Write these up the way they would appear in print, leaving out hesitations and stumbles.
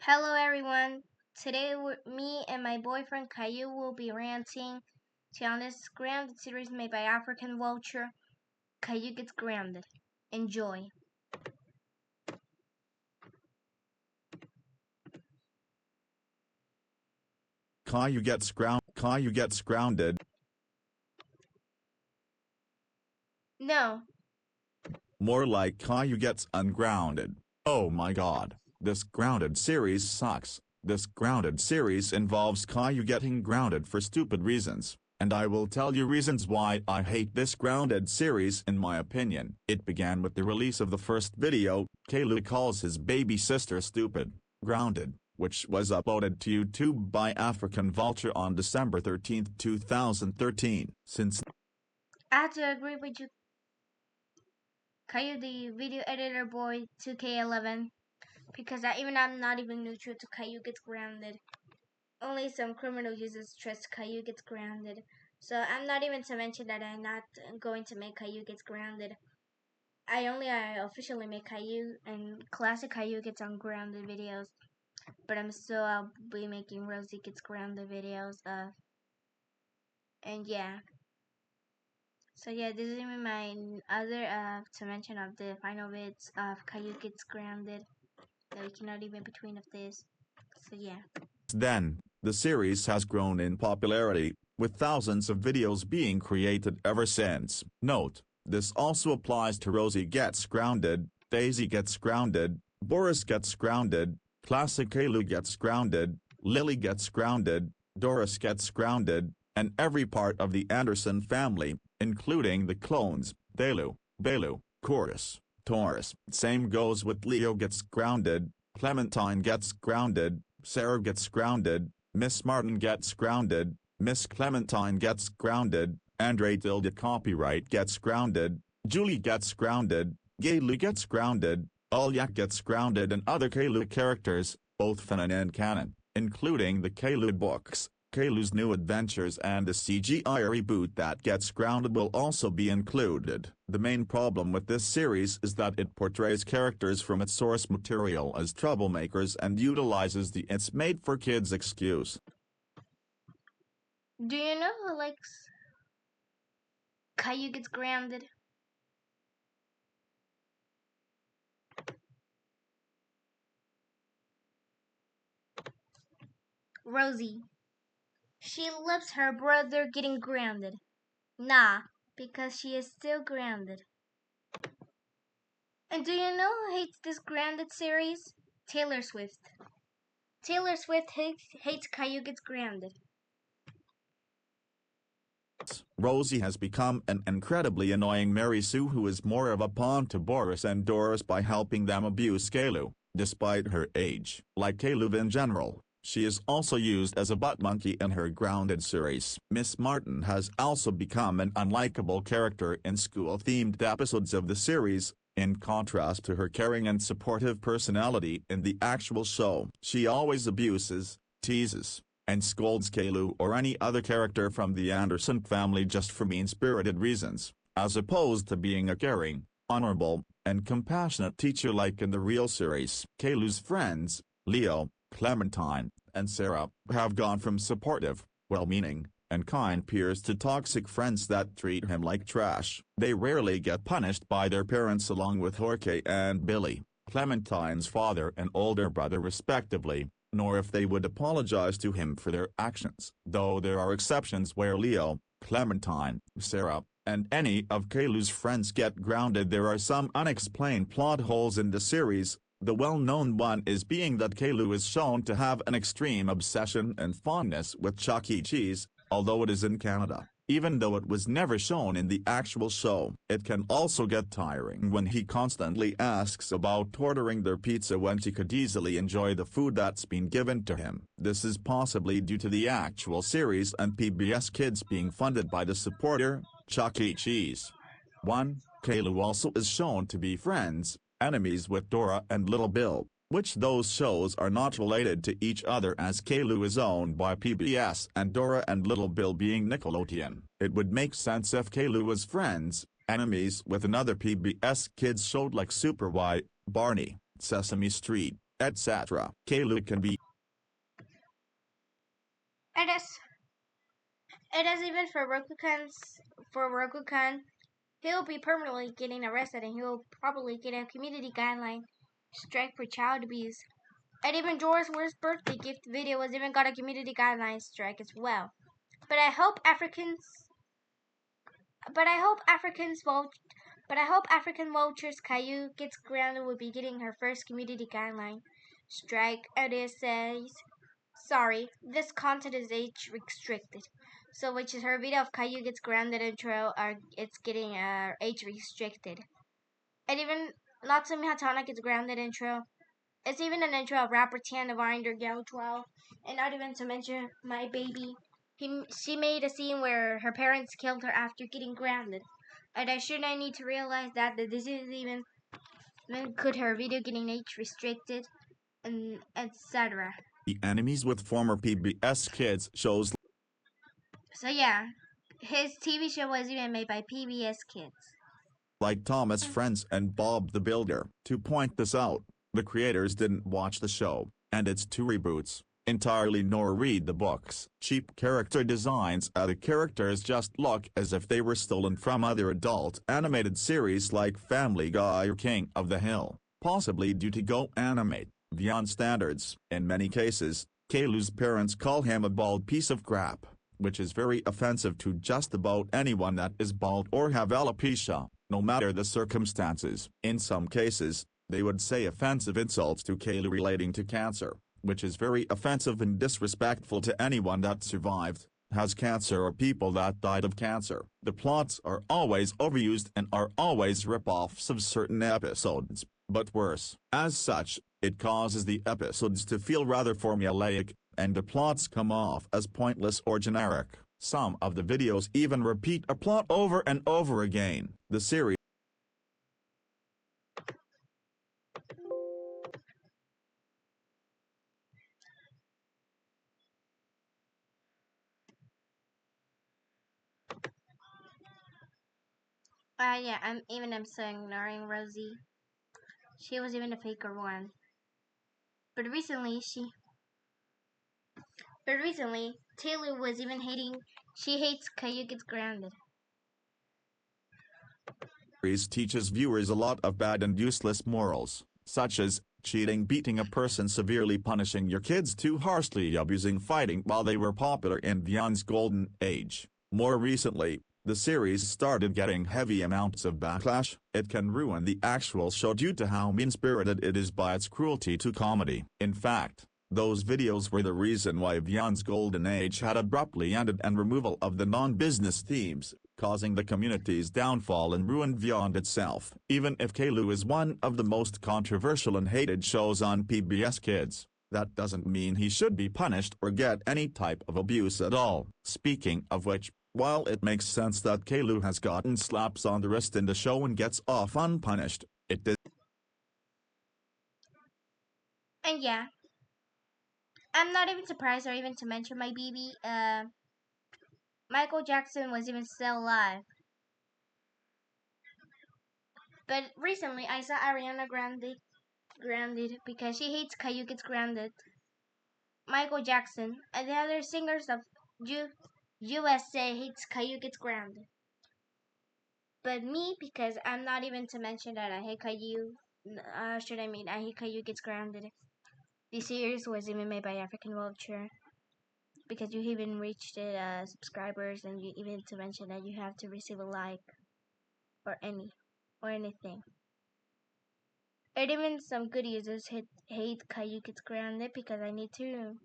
Hello everyone. Today me and my boyfriend Caillou will be ranting on this grounded series made by African Vulture. Caillou Gets Grounded. Enjoy. Caillou gets grounded. No. More like Caillou gets ungrounded. Oh my god, this grounded series sucks. This grounded series involves Caillou getting grounded for stupid reasons, and I will tell you reasons why I hate this grounded series in my opinion. It began with the release of the first video. Caillou calls his baby sister stupid, grounded, which was uploaded to YouTube by African Vulture on December 13, 2013. Since I have to agree with you, Caillou, the video editor boy 2K11, because I'm not even neutral to Caillou Gets Grounded. Only some criminal users trust Caillou Gets Grounded. So I'm not even to mention that I'm not going to make Caillou Gets Grounded. I officially make Caillou and classic Caillou Gets Ungrounded videos. But I'll be making Rosie Gets Grounded videos. And yeah. So yeah, this is even my other to mention of the final bits of Caillou Gets Grounded. That we cannot even between of this. So yeah. then, the series has grown in popularity, with thousands of videos being created ever since. Note, this also applies to Rosie Gets Grounded, Daisy Gets Grounded, Boris Gets Grounded, Classic Caillou Gets Grounded, Lily Gets Grounded, Doris Gets Grounded, and every part of the Anderson family, including the clones, Delu, Belu, Chorus, Taurus. Same goes with Leo Gets Grounded, Clementine Gets Grounded, Sarah Gets Grounded, Miss Martin Gets Grounded, Miss Clementine Gets Grounded, Andre Tilde Copyright Gets Grounded, Julie Gets Grounded, Caillou Gets Grounded, Ulyak Gets Grounded, and other Caillou characters, both fanon and canon, including the Caillou books, Caillou's New Adventures, and the CGI reboot that Gets Grounded will also be included. The main problem with this series is that it portrays characters from its source material as troublemakers and utilizes the "it's made for kids" excuse. Do you know who likes Caillou Gets Grounded? Rosie. She loves her brother getting grounded. Nah, because she is still grounded. And do you know who hates this grounded series? Taylor Swift. Taylor Swift hates Caillou Gets Grounded. Rosie has become an incredibly annoying Mary Sue who is more of a pawn to Boris and Doris by helping them abuse Caillou, despite her age. Like Caillou in general, she is also used as a butt monkey in her Grounded series. Miss Martin has also become an unlikable character in school-themed episodes of the series, in contrast to her caring and supportive personality in the actual show. She always abuses, teases, and scolds Caillou or any other character from the Anderson family just for mean-spirited reasons, as opposed to being a caring, honorable, and compassionate teacher like in the real series. Caillou's friends, Leo, Clementine, and Sarah, have gone from supportive, well-meaning, and kind peers to toxic friends that treat him like trash. They rarely get punished by their parents along with Jorge and Billy, Clementine's father and older brother respectively, nor if they would apologize to him for their actions. Though there are exceptions where Leo, Clementine, Sarah, and any of Caillou's friends get grounded. There are some unexplained plot holes in the series. The well-known one is being that Caillou is shown to have an extreme obsession and fondness with Chuck E. Cheese, although it is in Canada. Even though it was never shown in the actual show. It can also get tiring when he constantly asks about ordering their pizza when he could easily enjoy the food that's been given to him. This is possibly due to the actual series and PBS Kids being funded by the supporter, Chuck E. Cheese. 1. Caillou also is shown to be enemies with Dora and Little Bill, which those shows are not related to each other as Caillou is owned by PBS and Dora and Little Bill being Nickelodeon. It would make sense if Caillou was enemies with another PBS Kids show like Super Why, Barney, Sesame Street, etc. Caillou can be It is. It is even for Roku-kun. He'll be permanently getting arrested, and he'll probably get a community guideline strike for child abuse. And even Dora's worst birthday gift video was even got a community guideline strike as well. But I hope Africans but I hope African vultures Caillou Gets Grounded will be getting her first community guideline strike. And it says, sorry, this content is age restricted. So which is her video of Caillou Gets Grounded intro it's getting age restricted. And even Natsumi Hatana Gets Grounded intro. It's even an intro of rapper Tiana Vinder Gal 12. And not even to mention My Baby. She made a scene where her parents killed her after getting grounded. And I shouldn't need to realize that this is even could her video getting age restricted and etc. enemies with former PBS Kids shows So yeah, his TV show was even made by PBS Kids. like Thomas Friends and Bob the Builder. To point this out, the creators didn't watch the show, and its two reboots, entirely nor read the books. Cheap character designs the characters just look as if they were stolen from other adult animated series like Family Guy or King of the Hill, possibly due to Go Animate beyond standards. In many cases, Cailou's parents call him a bald piece of crap, which is very offensive to just about anyone that is bald or have alopecia, no matter the circumstances. In some cases, they would say offensive insults to Caillou relating to cancer, which is very offensive and disrespectful to anyone that survived, has cancer or people that died of cancer. The plots are always overused and are always rip-offs of certain episodes, but worse. As such, it causes the episodes to feel rather formulaic, and the plots come off as pointless or generic. Some of the videos even repeat a plot over and over again. The series Yeah, I'm so ignoring Rosie. She was even a faker one. But recently Taylor was even she hates Caillou Gets Grounded. teaches viewers a lot of bad and useless morals, such as cheating, beating a person severely, punishing your kids too harshly, abusing fighting while they were popular in Vyon's golden age. More recently, the series started getting heavy amounts of backlash. It can ruin the actual show due to how mean-spirited it is by its cruelty to comedy. In fact, those videos were the reason why Vyon's golden age had abruptly ended and removal of the non-business themes, causing the community's downfall and ruined Vyond itself. Even if Caillou is one of the most controversial and hated shows on PBS Kids, that doesn't mean he should be punished or get any type of abuse at all. Speaking of which, while it makes sense that Caillou has gotten slaps on the wrist in the show and gets off unpunished, it did. And yeah, I'm not even surprised or even to mention My Baby. Michael Jackson was even still alive. But recently I saw Ariana grounded because she hates Caillou Gets Grounded. Michael Jackson and the other singers of USA hates Caillou Gets Grounded. But me, because I'm not even to mention that I hate Caillou. I hate Caillou Gets Grounded. This series was even made by African Vulture. Because you even reached subscribers, and you even to mention that you have to receive a like or anything. And even some good users hate Caillou Gets Grounded because I need to.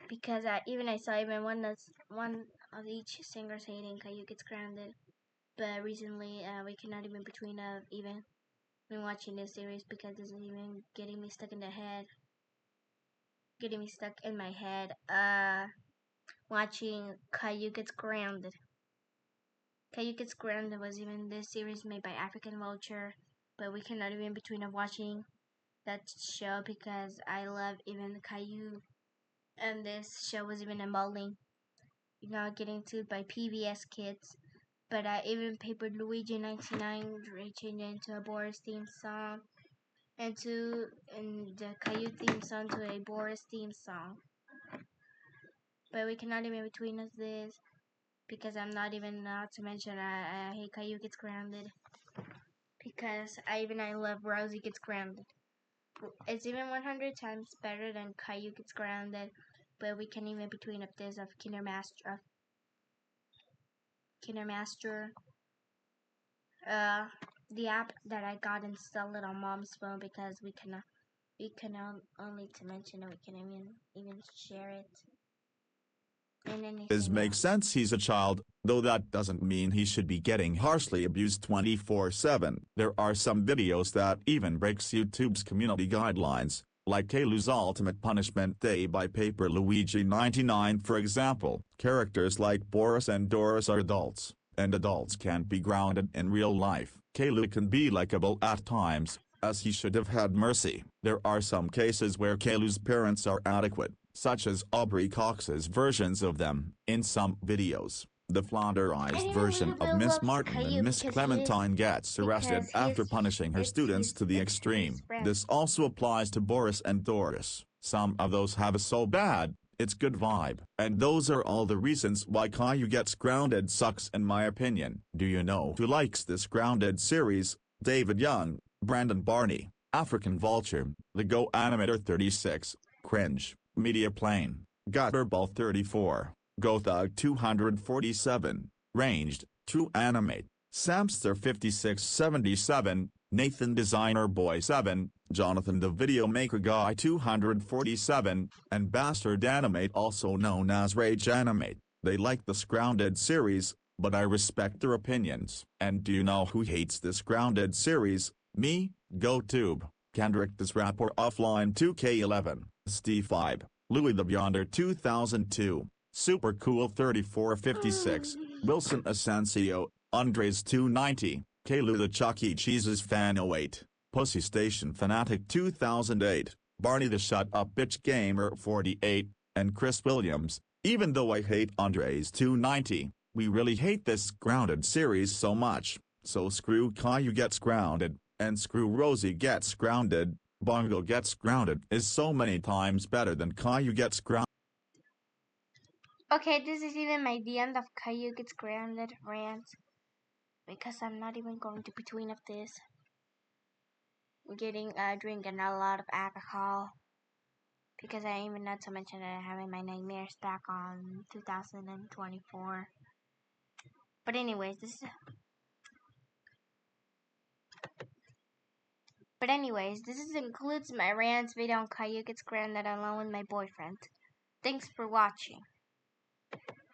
Because I saw even one of each singers hating Caillou Gets Grounded. But recently we cannot even between even been watching this series because this is even getting me stuck in the head. Getting me stuck in my head. Watching Caillou Gets Grounded. Caillou Gets Grounded was even this series made by African Vulture, but we cannot even between of watching that show because I love even Caillou, and this show was even involving, getting sued by PBS Kids. But I even papered Luigi 99 changed it into a Boris theme song. and the Caillou theme song to a Boris theme song. But we cannot even between us this because I'm not even to mention I hate Caillou Gets Grounded because I love Rosie Gets Grounded. It's even 100 times better than Caillou Gets Grounded, but we can even between up this of Kindermaster, the app that I got installed on mom's phone because we can only to mention that we can even share it and This anything makes else. sense, he's a child, though that doesn't mean he should be getting harshly abused 24/7. There are some videos that even breaks YouTube's community guidelines, like Caillou's Ultimate Punishment Day by Paper Luigi 99 for example. Characters like Boris and Doris are adults, and adults can't be grounded in real life. Caillou can be likable at times, as he should have had mercy. There are some cases where Caillou's parents are adequate, such as Aubrey Cox's versions of them. In some videos, the flanderized version of Miss Martin and Miss Clementine gets arrested after punishing her students to the extreme. This also applies to Boris and Doris. Some of those have a so bad, it's good vibe. And those are all the reasons why Caillou Gets Grounded sucks in my opinion. Do you know who likes this Grounded series? David Young, Brandon Barney, African Vulture, The Go Animator 36, Cringe, Media Plane, Gutterball 34, GoThug 247, Ranged, True Animate, Samster 5677, Nathan Designer Boy 7, Jonathan the Video Maker Guy 247, and Bastard Animate also known as Rage Animate. They like this Grounded series, but I respect their opinions. And do you know who hates this Grounded series? Me, GoTube, Kendrick this rapper offline 2K11, Steve 5, Louis the Beyonder 2002, Super Cool 3456, Wilson Asensio, Andres 290, Caillou the Chuck E. Cheese's fan 08, Pussy Station Fanatic 2008, Barney the Shut Up Bitch Gamer 48, and Chris Williams. Even though I hate Andres 290, we really hate this Grounded series so much, so screw Caillou Gets Grounded, and screw Rosie Gets Grounded. Bongo Gets Grounded is so many times better than Caillou Gets Grounded. Okay, this is even the end of Caillou Gets Grounded rant because I'm not even going to between of this. Drinking a lot of alcohol because I even not to mention that I'm having my nightmares back on 2024. But anyways, this includes my rants video on Caillou Gets Grounded along with my boyfriend. Thanks for watching.